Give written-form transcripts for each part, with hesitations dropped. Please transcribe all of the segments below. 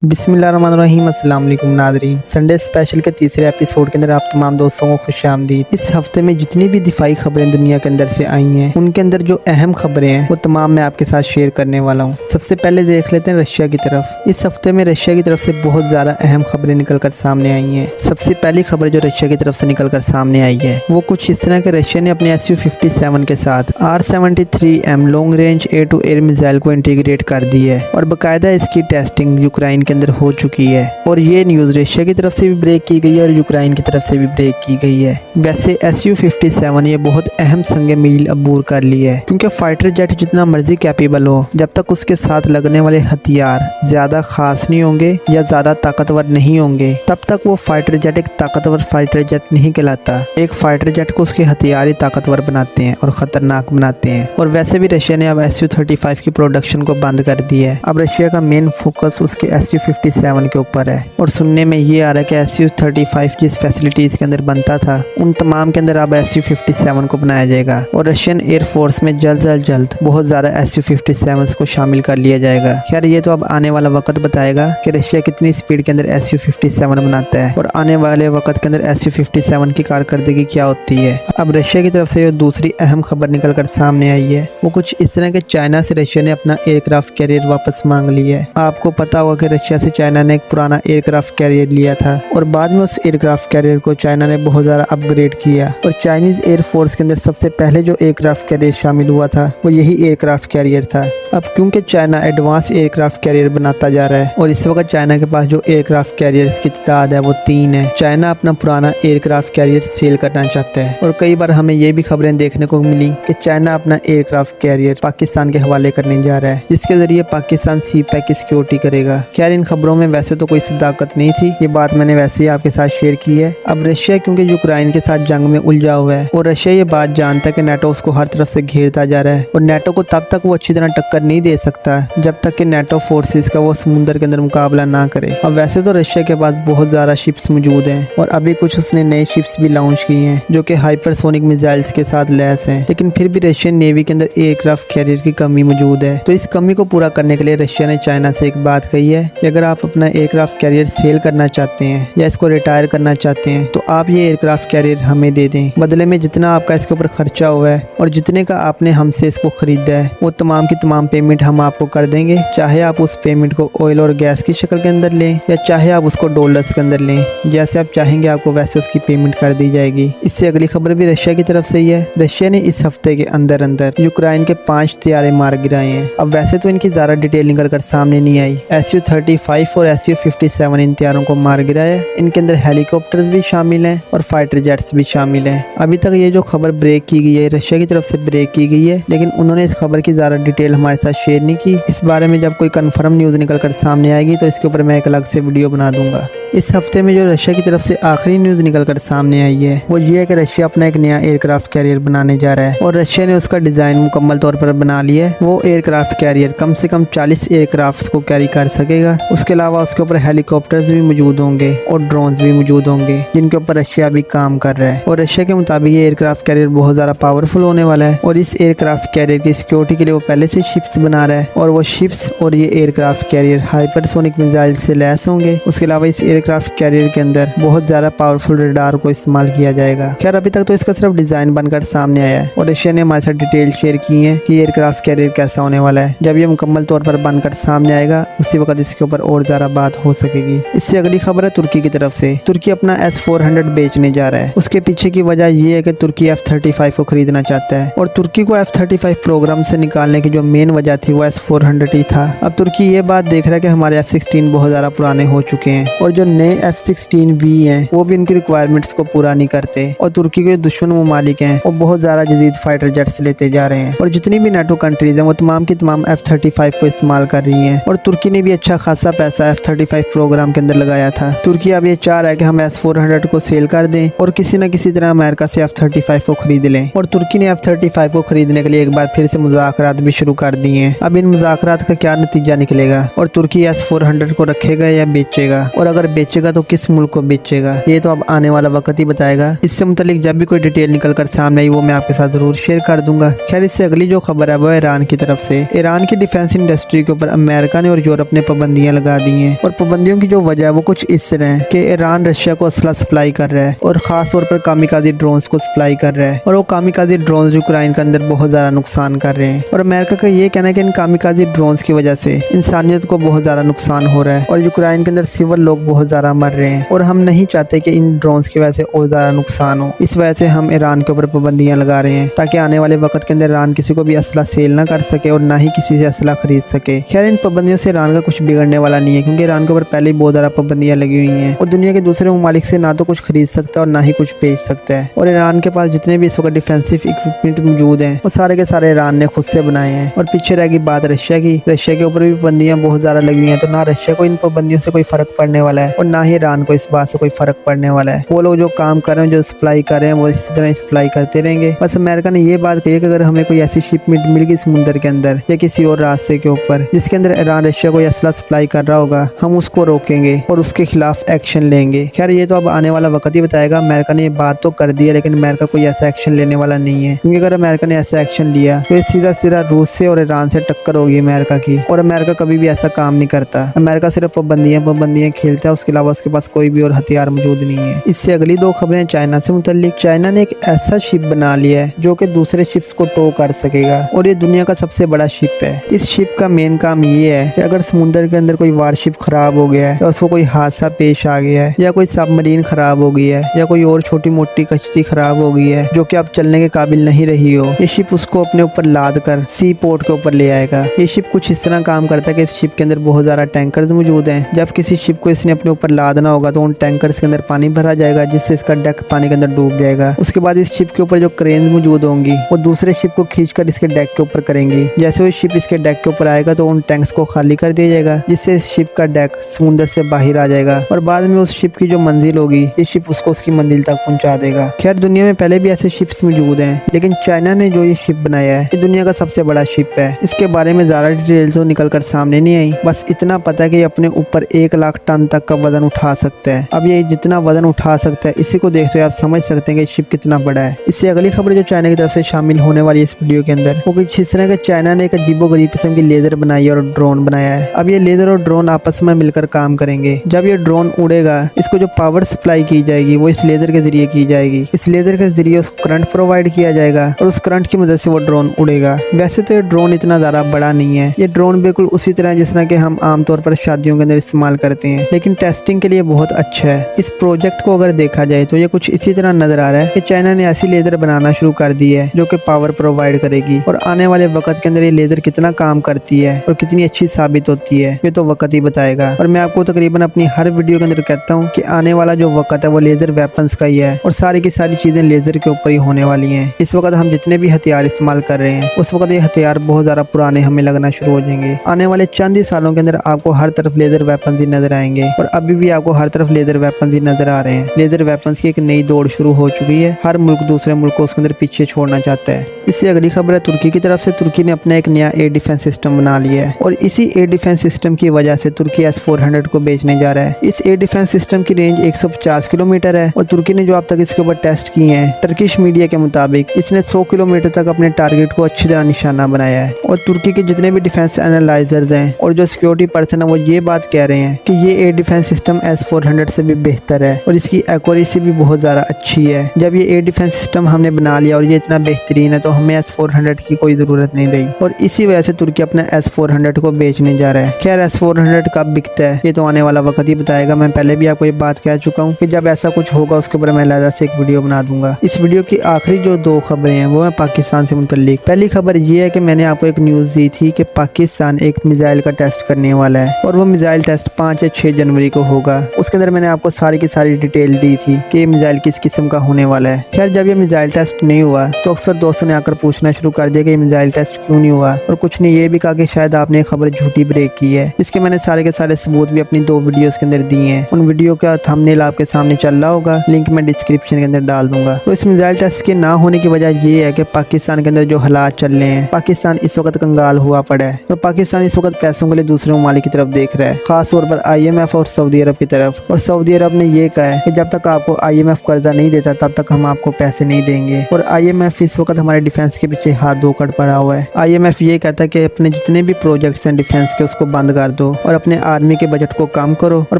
बिस्मिल्लाहिर्रहमानिर्रहीम अस्सलाम वालेकुम नाज़रीन। संडे स्पेशल के तीसरे एपिसोड के अंदर आप तमाम दोस्तों को खुशामदीद। इस हफ्ते में जितनी भी दिफाई खबरें दुनिया के अंदर से आई हैं, उनके अंदर जो अहम खबरें हैं वो तमाम मैं आपके साथ शेयर करने वाला हूँ। सबसे पहले देख लेते हैं रशिया की तरफ। इस हफ्ते में रशिया की तरफ से बहुत ज़्यादा अहम खबरें निकल कर सामने आई हैं। सबसे पहली खबर जो रशिया की तरफ से निकल कर सामने आई है वो कुछ इस तरह के रशिया ने अपने Su-57 के साथ R-73M long range air to air missile को इंटीग्रेट कर दी है और बाकायदा इसकी टेस्टिंग यूक्रेन के अंदर हो चुकी है। और ये न्यूज़ रशिया की तरफ से भी ब्रेक की गई है और यूक्रेन की तरफ से भी ब्रेक की गई है। वैसे Su-57 ये बहुत अहम संग मील अबूर कर ली है, क्योंकि फाइटर जेट जितना मर्जी कैपेबल हो, जब तक उसके साथ लगने वाले हथियार ज़्यादा खास नहीं होंगे या ज़्यादा ताकतवर नहीं होंगे, तब तक वो फाइटर जेट एक ताकतवर फाइटर जेट नहीं कहलाता। एक फाइटर जेट को उसके हथियार ही ताकतवर बनाते हैं और ख़तरनाक बनाते हैं। और वैसे भी रशिया ने अब Su-35 की प्रोडक्शन को बंद कर दी है। अब रशिया का मेन फोकस उसके Su-57 के ऊपर है। और सुनने में ये आ रहा है कि Su-35 जिस फैसिलिटीज़ के अंदर बनता था उन तमाम के अंदर अब Su-57 को बनाया जाएगा और रशियन एयरफोर्स में जल्द से जल्द बहुत ज़्यादा Su-57 को शामिल कर लिया जाएगा। खैर ये तो अब आने वाला वक्त बताएगा कि रशिया कितनी स्पीड के अंदर Su-57 बनाता है और आने वाले वक्त के अंदर Su-57 की कारकर्दगी क्या होती है। अब रशिया की तरफ से जो दूसरी अहम खबर निकल कर सामने आई है वो कुछ इस तरह के चाइना से रशिया ने अपना एयरक्राफ्ट कैरियर वापस मांग लिया है। आपको पता होगा कि रशिया से चाइना ने एक पुराना एयरक्राफ्ट कैरियर लिया था और बाद में उस एयरक्राफ्ट कैरियर को चाइना ने बहुत ज़्यादा अपग्रेड किया और चाइनीज़ एयरफोर्स के अंदर सबसे पहले जो एयरक्राफ्ट कैरियर शामिल हुआ था वो यही एयरक्राफ्ट कैरियर था। अब क्योंकि चाइना एडवांस एयरक्राफ्ट कैरियर बनाता जा रहा है और इस वक्त चाइना के पास जो एयरक्राफ्ट कैरियर्स की तादाद है वो 3 है। चाइना अपना पुराना एयरक्राफ्ट कैरियर सेल करना चाहता है और कई बार हमें ये भी खबरें देखने को मिली कि चाइना अपना एयरक्राफ्ट कैरियर पाकिस्तान के हवाले करने जा रहा है, जिसके जरिए पाकिस्तान सी पैक की सिक्योरिटी करेगा। खैर इन खबरों में वैसे तो कोई सदाकत नहीं थी, ये बात मैंने वैसे ही आपके साथ शेयर की है। अब रशिया क्योंकि यूक्रेन के साथ जंग में उलझा हुआ है और रशिया ये बात जानता है कि नेटो उसको हर तरफ से घेरता जा रहा है और नेटो को तब तक वो अच्छी तरह टक्कर नहीं दे सकता जब तक कि नेटो फोर्सेस का वो समुद्र के अंदर मुकाबला ना करे। अब वैसे तो रशिया के पास बहुत ज़्यादा शिप्स मौजूद हैं और अभी कुछ उसने नई शिप्स भी लॉन्च की हैं जो कि हाइपरसोनिक मिसाइल्स के साथ लैस हैं, लेकिन फिर भी रशियन नेवी के अंदर एयरक्राफ्ट कैरियर की कमी मौजूद है। तो इस कमी को पूरा करने के लिए रशिया ने चाइना से एक बात कही है कि अगर आप अपना एयरक्राफ्ट कैरियर सेल करना चाहते हैं या इसको रिटायर करना चाहते हैं तो आप ये एयरक्राफ्ट कैरियर हमें दे दें। बदले में जितना आपका इसके ऊपर खर्चा हुआ है और जितने का आपने हमसे इसको खरीदा है वो तमाम की तमाम पेमेंट हम आपको कर देंगे, चाहे आप उस पेमेंट को ऑयल और गैस की शक्ल के अंदर लें या चाहे आप उसको डॉलर्स के अंदर लें। जैसे आप चाहेंगे आपको वैसे उसकी पेमेंट कर दी जाएगी। इससे अगली खबर भी रशिया की तरफ से ही है। रशिया ने इस हफ्ते के अंदर यूक्रेन के 5 तैयारे मार गिराए हैं। अब वैसे तो इनकी ज़्यादा डिटेल निकल कर सामने नहीं आई। Su-35 और Su-57 इन तैयारों को मार गिराया। इनके अंदर हेलीकॉप्टर्स भी शामिल हैं और फाइटर जेट्स भी शामिल हैं। अभी तक ये जो खबर ब्रेक की गई है रशिया की तरफ से ब्रेक की गई है, लेकिन उन्होंने इस खबर की ज़्यादा डिटेल हमारे साथ शेयर नहीं की। इस बारे में जब कोई कंफर्म न्यूज़ निकल कर सामने आएगी तो इसके ऊपर मैं एक अलग से वीडियो बना दूंगा। इस हफ्ते में जो रशिया की तरफ से आखिरी न्यूज़ निकल कर सामने आई है वो ये है कि रशिया अपना एक नया एयरक्राफ्ट कैरियर बनाने जा रहा है और रशिया ने उसका डिज़ाइन मुकम्मल तौर पर बना लिया है। वो एयरक्राफ्ट कैरियर कम से कम 40 एयरक्राफ्ट्स को कैरी कर सकेगा। उसके अलावा उसके ऊपर हेलीकॉप्टर्स भी मौजूद होंगे और ड्रोन्स भी मौजूद होंगे जिनके ऊपर रशिया भी काम कर रहा है। और रशिया के मुताबिक ये एयरक्राफ्ट कैरियर बहुत ज़्यादा पावरफुल होने वाला है और इस एयरक्राफ्ट कैरियर की सिक्योरिटी के लिए वो पहले से शिप्स बना रहा है और वो शिप्स और ये एयरक्राफ्ट कैरियर हाइपरसोनिक मिसाइल से लैस होंगे। उसके अलावा इस एयरक्राफ्ट कैरियर के अंदर बहुत ज्यादा पावरफुल रडार को इस्तेमाल किया जाएगा। खैर अभी तक तो इसका सिर्फ डिजाइन बनकर सामने आया है और रशिया ने हमारे साथ डिटेल शेयर की है कि एयरक्राफ्ट कैरियर कैसा होने वाला है। जब ये मुकम्मल तौर पर बनकर सामने आएगा उसी वक्त इसके ऊपर और ज्यादा बात हो सकेगी। इससे अगली खबर है तुर्की की तरफ से। तुर्की अपना S-400 बेचने जा रहा है। उसके पीछे की वजह यह है कि तुर्की F-35 को खरीदना चाहता है और तुर्की को F-35 प्रोग्राम से निकालने की जो मेन वजह थी वो S-400 ही था। अब तुर्की ये बात देख रहा है कि हमारे F-16 बहुत ज्यादा पुराने हो चुके हैं और जो नए F-16V हैं वो भी इनकी रिक्वायरमेंट्स को पूरा नहीं करते और तुर्की के दुश्मन ममालिक हैं वो बहुत ज़्यादा जदीद फाइटर जेट्स लेते जा रहे हैं और जितनी भी नेटो कंट्रीज हैं वो तमाम की तमाम F-35 को इस्तेमाल कर रही हैं और तुर्की ने भी अच्छा खासा पैसा F-35 प्रोग्राम के अंदर लगाया था। तुर्की अब ये चाह रहा है कि हम S-400 को सेल कर दें और किसी न किसी तरह अमेरिका से F-35 को खरीद लें और तुर्की ने F-35 को खरीदने के लिए एक बार फिर से मुज़ाकरात भी शुरू कर दिए हैं। अब इन मुज़ाकरात का क्या नतीजा निकलेगा और तुर्की S-400 को रखेगा या बेचेगा और अगर बेचेगा तो किस मुल्क को बेचेगा, ये तो अब आने वाला वक्त ही बताएगा। इससे मुतालिक जब भी कोई डिटेल निकल कर सामने आई वो मैं आपके साथ जरूर शेयर कर दूंगा। खैर इससे अगली जो खबर है वो ईरान की तरफ से। ईरान की डिफेंस इंडस्ट्री के ऊपर अमेरिका ने और यूरोप ने पाबंदियां पाबंदियां लगा दी हैं। और पाबंदियों की जो वजह है वो कुछ इस तरह है कि ईरान रशिया को असला सप्लाई कर रहा है और खास तौर पर कामिकाज़ी ड्रोन्स को सप्लाई कर रहा है, और वो कामिकाज़ी ड्रोन्स यूक्रेन के अंदर बहुत ज़्यादा नुकसान कर रहे हैं। और अमेरिका का ये कहना है कि इन कामिकाज़ी ड्रोन्स की वजह से इंसानियत को बहुत ज़्यादा नुकसान हो रहा है और यूक्रेन के अंदर सिविल लोग बहुत ज़्यादा मर रहे हैं, और हम नहीं चाहते कि इन ड्रोन्स की वजह से और ज़्यादा नुकसान हो। इस वजह से हम ईरान के ऊपर पाबंदियां लगा रहे हैं ताकि आने वाले वक्त के अंदर ईरान किसी को भी असला सेल ना कर सके और ना ही किसी से असला खरीद सके। खैर, इन पाबंदियों से ईरान का कुछ बिगड़ने वाला नहीं है, क्योंकि ईरान के ऊपर पहले ही बहुत ज़्यादा पाबंदियां लगी हुई हैं और दुनिया के दूसरे ममालिक से ना तो कुछ खरीद सकता है और ना ही कुछ बेच सकता है। और ईरान के पास जितने भी इस वक्त डिफेंसिव इक्विपमेंट मौजूद हैं वो सारे के सारे ईरान ने खुद से बनाए हैं। और पीछे रहेगी बात रशिया की। रशिया के ऊपर भी पाबंदियां बहुत ज़्यादा लगी हुई हैं, तो ना रशिया को इन पाबंदियों से कोई फर्क पड़ने वाला है और ना ही ईरान को इस बात से कोई फर्क पड़ने वाला है। वो लोग जो काम कर रहे हैं, जो सप्लाई कर रहे हैं, वो इसी तरह सप्लाई करते रहेंगे। बस अमेरिका ने ये बात कही है कि अगर हमें कोई ऐसी शिपमेंट मिल गई समुद्र के अंदर या किसी और रास्ते के ऊपर जिसके अंदर ईरान रशिया को असला सप्लाई कर रहा होगा, हम उसको रोकेंगे और उसके खिलाफ एक्शन लेंगे। खैर, ये तो अब आने वाला वक्त ही बताएगा। अमेरिका ने ये बात तो कर दी है, लेकिन अमेरिका कोई ऐसा एक्शन लेने वाला नहीं है, क्योंकि अगर अमेरिका ने ऐसा एक्शन लिया तो ये सीधा सीधा रूस से और ईरान से टक्कर होगी अमेरिका की, और अमेरिका कभी भी ऐसा काम नहीं करता। अमेरिका सिर्फ पाबंदियां खेलता है, उसके अलावा उसके पास कोई भी और हथियार मौजूद नहीं है। इससे अगली दो खबरें चाइना से मुतल्लिक। चाइना ने एक ऐसा शिप बना लिया है जो कि दूसरे शिप्स को टो कर सकेगा, और ये दुनिया का सबसे बड़ा शिप है। इस शिप का मेन काम ये है कि अगर समुद्र के अंदर कोई वारशिप खराब हो गया है या उसको कोई हादसा पेश आ गया है या कोई सबमरीन खराब हो गई है या कोई और छोटी मोटी कश्ती खराब हो गई है जो कि अब चलने के काबिल नहीं रही हो, ये शिप उसको अपने ऊपर लाद कर सी पोर्ट के ऊपर ले आएगा। ये शिप कुछ इस तरह काम करता है कि इस शिप के अंदर बहुत ज्यादा टैंकर्स मौजूद हैं। जब किसी शिप को इसने अपने ऊपर लादना होगा तो उन टैंकर्स के अंदर पानी भरा जाएगा, जिससे इसका डेक पानी के अंदर डूब जाएगा। उसके बाद इस शिप के ऊपर जो क्रेन मौजूद होंगी वो दूसरे शिप को खींचकर इसके डेक के ऊपर करेंगी। जैसे वो शिप इसके डेक के ऊपर आएगा तो उन टैंक्स को खाली कर दिया जाएगा, जिससे इस शिप का डेक समुद्र से बाहर आ जाएगा, और बाद में उस शिप की जो मंजिल होगी ये शिप उसको उसकी मंजिल तक पहुंचा देगा। खैर, दुनिया में पहले भी ऐसे शिप्स मौजूद हैं, लेकिन चाइना ने जो ये शिप बनाया है ये दुनिया का सबसे बड़ा शिप है। इसके बारे में ज्यादा डिटेल्स तो निकल कर सामने नहीं आई, बस इतना पता है कि ये अपने ऊपर 1 लाख टन तक का वजन उठा सकता है। अब ये जितना वजन उठा सकता है इसी को देखते हुए आप समझ सकते हैं कि शिप कितना बड़ा है। इससे अगली खबर जो चाइना की तरफ से शामिल होने वाली है इस वीडियो के अंदर, वो कुछ इस तरह का चाइना ने एक अजीबोगरीब किस्म की लेजर बनाई है और ड्रोन बनाया है। अब ये लेजर और ड्रोन आपस में मिलकर काम करेंगे। जब ये ड्रोन उड़ेगा, इसको जो पावर सप्लाई की जाएगी वो इस लेजर के जरिए की जाएगी। इस लेजर के जरिए उसको करंट प्रोवाइड किया जाएगा और उस करंट की मदद से वो ड्रोन उड़ेगा। वैसे तो ये ड्रोन इतना ज्यादा बड़ा नहीं है, ये ड्रोन बिल्कुल उसी तरह जिस तरह के हम आमतौर पर शादियों के अंदर इस्तेमाल करते हैं, लेकिन टेस्टिंग के लिए बहुत अच्छा है। इस प्रोजेक्ट को अगर देखा जाए तो ये कुछ इसी तरह नजर आ रहा है कि चाइना ने ऐसी लेजर बनाना शुरू कर दी है जो कि पावर प्रोवाइड करेगी, और आने वाले वक्त के अंदर ये लेजर कितना काम करती है और कितनी अच्छी साबित होती है ये तो वक्त ही बताएगा। और मैं आपको तकरीबन अपनी हर वीडियो के अंदर कहता हूँ कि आने वाला जो वक्त है वो लेजर वेपन्स का ही है, और सारी की सारी चीजें लेजर के ऊपर ही होने वाली हैं। इस वक्त हम जितने भी हथियार इस्तेमाल कर रहे हैं उस वक्त ये हथियार बहुत ज्यादा पुराने हमें लगना शुरू हो जाएंगे। आने वाले चंद ही सालों के अंदर आपको हर तरफ लेजर वेपन्स ही नजर आएंगे, और अभी भी आपको हर तरफ लेजर वेपन्स ही नजर आ रहे हैं। लेजर वेपन्स की एक नई दौड़ शुरू हो चुकी है, हर मुल्क दूसरे मुल्क को उसके अंदर पीछे छोड़ना चाहता है। इससे अगली खबर है तुर्की की तरफ से। तुर्की ने अपना एक नया एयर डिफेंस सिस्टम बना लिया है, और इसी एयर डिफेंस सिस्टम की वजह से तुर्की S-400 को बेचने जा रहा है। इस एयर डिफेंस सिस्टम की रेंज 150 किलोमीटर है, और तुर्की ने जो अब तक इसके ऊपर टेस्ट किए हैं, टर्किश मीडिया के मुताबिक इसने 100 किलोमीटर तक अपने टारगेट को अच्छी तरह निशाना बनाया है। और तुर्की के जितने भी डिफेंस एनालाइजर्स हैं और जो सिक्योरिटी पर्सन है वो ये बात कह रहे हैं कि ये एयर डिफेंस सिस्टम S-400 से भी बेहतर है और इसकी एक्यूरेसी भी बहुत ज़्यादा अच्छी है। जब ये एयर डिफेंस सिस्टम हमने बना लिया और ये इतना बेहतरीन है तो हमें S-400 की कोई ज़रूरत नहीं रही, और इसी वजह से तुर्की अपना S-400 को बेचने जा रहा है। खैर, S-400 कब बिकता है ये तो आने वाला वक्त ही बताएगा। मैं पहले भी आपको ये बात कह चुका हूँ कि जब ऐसा कुछ होगा उसके ऊपर मैं अलग से एक वीडियो बना दूंगा। इस वीडियो की आखिरी जो 2 खबरें हैं वो है पाकिस्तान से मुतल्लिक। पहली खबर ये है कि मैंने आपको एक न्यूज़ दी थी कि पाकिस्तान एक मिसाइल का टेस्ट करने वाला है, और वो मिसाइल टेस्ट 5 या 6 जनवरी को होगा। उसके अंदर मैंने आपको सारी की सारी डिटेल दी थी कि ये मिसाइल किस किस्म का होने वाला है। खैर, जब ये मिसाइल टेस्ट नहीं हुआ तो अक्सर दोस्तों ने आकर पूछना शुरू कर दिया कि ये मिसाइल टेस्ट क्यों नहीं हुआ, और कुछ ने ये भी कहा कि शायद आपने खबर झूठी ब्रेक की है। इसके मैंने सारे के सारे सबूत भी अपनी 2 वीडियोस के अंदर दिए हैं। उन वीडियो का थंबनेल आपके सामने चल रहा होगा, लिंक मैं डिस्क्रिप्शन के अंदर डाल दूंगा। तो इस मिसाइल टेस्ट के ना होने की वजह ये है कि पाकिस्तान के अंदर जो हालात चल रहे हैं, पाकिस्तान इस वक्त कंगाल हुआ पड़ा है, और पाकिस्तान इस वक्त पैसों के लिए दूसरे ममालिक की तरफ देख रहा है, खास तौर पर IMF और सऊदी अरब की तरफ। और सऊदी अरब ने ये कहा है कि जब तक आपको IMF कर्जा नहीं देता तब तक हम आपको पैसे नहीं देंगे, और IMF इस वक्त हमारे डिफेंस के पीछे हाथ धोकर पड़ा हुआ है। IMF ये कहता है कि अपने जितने भी प्रोजेक्ट्स हैं डिफेंस के उसको बंद कर दो और अपने आर्मी के बजट को कम करो और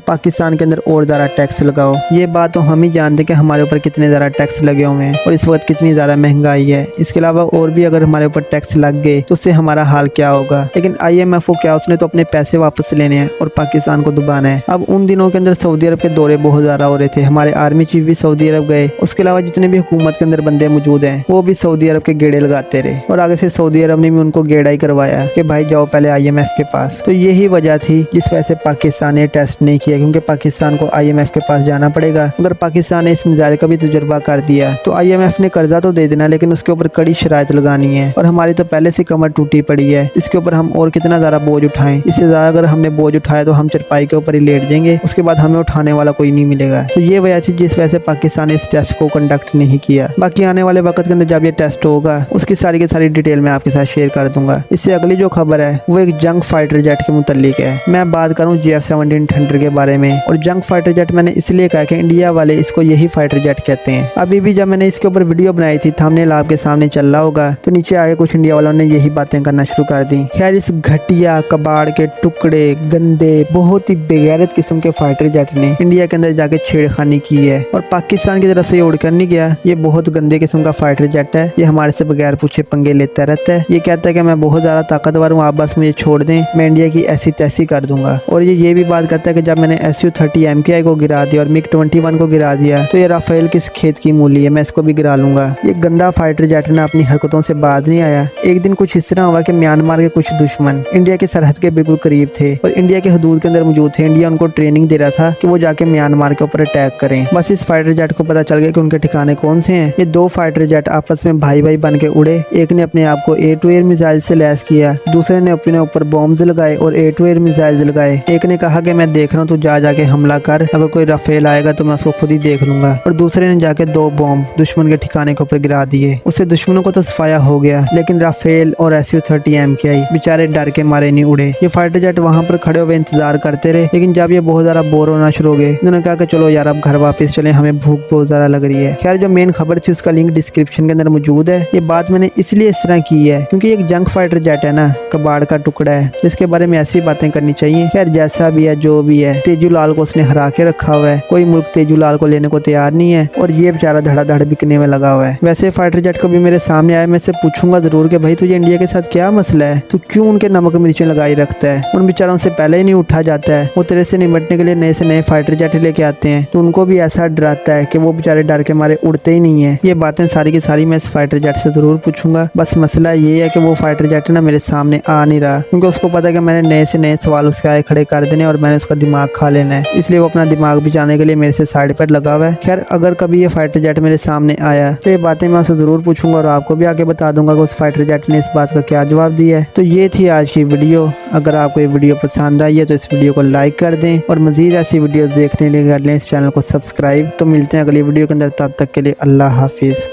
पाकिस्तान के अंदर और ज़्यादा टैक्स लगाओ। ये बात तो हम ही जानते कि हमारे ऊपर कितने ज़्यादा टैक्स लगे हुए हैं और इस वक्त कितनी ज़्यादा महंगाई है। इसके अलावा और भी अगर हमारे ऊपर टैक्स लग गए तो उससे हमारा हाल क्या होगा। लेकिन IMF को क्या, उसने तो अपने पैसे वापस लेने हैं और पाकिस्तान को दबाना है। अब उन दिनों के अंदर सऊदी अरब के दौरे बहुत ज़्यादा हो रहे थे, हमारे आर्मी चीफ भी सऊदी अरब गए। उसके अलावा जितने भी हुकूमत के अंदर बंदे मौजूद हैं वो भी सऊदी अरब के गेड़े लगाते रहे और आगे से सऊदी अरब ने भी उनको गेड़ा ही करवाया कि भाई जाओ पहले IMF के पास। तो यही वजह थी जिस वजह से पाकिस्तान ने टेस्ट नहीं किया, क्योंकि पाकिस्तान को IMF के पास जाना पड़ेगा। अगर पाकिस्तान ने इस मिसाइल का भी तजुर्बा कर दिया तो IMF ने कर्जा तो दे देना, लेकिन उसके ऊपर कड़ी शराइत लगानी है और हमारी तो पहले से कमर टूटी पड़ी है। इसके ऊपर हम और कितना ज़्यादा बोझ उठाएं। इससे ज़्यादा अगर हमने बोझ उठाया तो हम चरपाई के ऊपर ही लेट जाएंगे, उसके बाद हमें उठाने वाला कोई नहीं मिलेगा। तो ये वजह थी जिस वजह से पाकिस्तान ने इस टेस्ट को कंडक्ट नहीं किया। बाकी आने वाले वक्त के अंदर जब ये टेस्ट होगा उसकी सारी की सारी डिटेल मैं आपके साथ शेयर कर दूंगा। इससे अगली जो खबर है वो एक जंग फाइटर जेट के मुतल्लिक है। मैं बात करूँ JF-17 थंडर के बारे में। और जंग फाइटर जेट मैंने इसलिए कहा कि इंडिया वाले इसको यही फाइटर जेट कहते हैं। अभी भी जब मैंने इसके ऊपर वीडियो बनाई थी, थंबनेल आपके सामने चल रहा होगा, तो नीचे आगे कुछ इंडिया वालों ने यही बातें करना शुरू कर दी। खैर, इस घटिया कबाड़ के टुकड़े गंदे बहुत ही बेगैरत किस्म के फाइटर जेट ने इंडिया के अंदर जाके छेड़खानी की है और पाकिस्तान की तरफ से ये उड़कर नहीं गया। ये बहुत गंदे किस्म का फाइटर जेट है। ये हमारे से बगैर पूछे पंगे लेता रहता है। ये कहता है कि मैं बहुत ज्यादा ताकतवर हूँ, आप बस मुझे छोड़ दें, मैं इंडिया की ऐसी तैसी कर दूंगा। और ये भी बात करता है कि जब मैंने SU-30 MKI को गिरा दिया और MiG-21 को गिरा दिया तो ये राफेल किस खेत की मूली है, मैं इसको भी गिरा लूंगा। ये गंदा फाइटर जेट ना अपनी हरकतों से बाज नहीं आया। एक दिन कुछ इस तरह हुआ कि म्यांमार के कुछ दुश्मन इंडिया की सरहद के बिल्कुल करीब थे और इंडिया के हदूद के अंदर मौजूद थे। इंडिया उनको ट्रेनिंग दे रहा था कि वो जाके म्यांमार के ऊपर अटैक करें। बस इस फाइटर जेट को पता चल गया कि उनके ठिकाने कौन से हैं। ये दो फाइटर जेट आपस में भाई भाई बन के उड़े। एक ने अपने आप को एयर टू एयर मिसाइल से लैस किया, दूसरे ने अपने ऊपर बॉम्ब्स लगाए और एयर टू एयर मिसाइल लगाए। एक ने कहा कि मैं देख रहा हूँ, तू जा जाके हमला कर, अगर कोई राफेल आएगा तो मैं उसको खुद ही देख लूंगा। और दूसरे ने जाके 2 बॉम्ब दुश्मन के ठिकाने के ऊपर गिरा दिए। उससे दुश्मनों को तो सफाया हो गया, लेकिन राफेल और SU-30 MKI बेचारे डर के मारे नहीं उड़े। ये फाइटर जेट वहां पर खड़े हुए इंतजार करते रहे, लेकिन जब ये बहुत ज्यादा बोर होना शुरू हो गए, इन्होंने कहा कि चलो यार अब घर वापस चले, हमें भूख बहुत ज्यादा लग रही है। खैर, जो मेन खबर थी उसका लिंक डिस्क्रिप्शन के अंदर मौजूद है। ये बात मैंने इसलिए इस तरह की है क्योंकि एक जंग फाइटर जेट है ना, कबाड़ का टुकड़ा है, इसके बारे में ऐसी बातें करनी चाहिए। खैर, जैसा भी है जो भी है, तेजूलाल को उसने हरा के रखा हुआ है। कोई मुल्क तेजूलाल को लेने को तैयार नहीं है और ये बेचारा धड़ाधड़ बिकने में लगा हुआ है। वैसे फाइटर जेट को भी मेरे सामने आया, मैं इससे पूछूंगा जरूर कि भाई तुझे इंडिया के साथ क्या मसला है, तू क्यों उनके नमक मिर्चें लगाई रखता है। उन बेचारों से पहले ही नहीं उठा जाता है। वो तेरे से निपटने के लिए नए से नए फाइटर जेट लेके आते हैं तो उनको भी ऐसा डराता है कि वो बेचारे डर के मारे उड़ते ही नहीं है। ये बातें सारी की सारी मैं इस फाइटर जेट से जरूर पूछूंगा। बस मसला ये है कि वो फाइटर जेट ना मेरे सामने आ नहीं रहा, क्योंकि उसको पता है कि मैंने नए से नए सवाल उसके आए खड़े कर देने और मैंने उसका दिमाग खा लेना है, इसलिए वो अपना दिमाग बचाने के लिए मेरे से साइड पर लगा हुआ है। खैर, अगर कभी ये फाइटर जेट मेरे सामने आया तो ये बातें मैं उसे जरूर पूछूंगा और आपको भी आगे बता दूंगा कि उस फाइटर जेट ने इस बात का क्या जवाब दिया है। तो ये थी आज की वीडियो। अगर आपको ये वीडियो पसंद आई है तो इस वीडियो को लाइक कर दें और मजीद ऐसी वीडियोस देखने के लिए कर लें इस चैनल को सब्सक्राइब। तो मिलते हैं अगली वीडियो के अंदर, तब तक के लिए अल्लाह हाफिज़।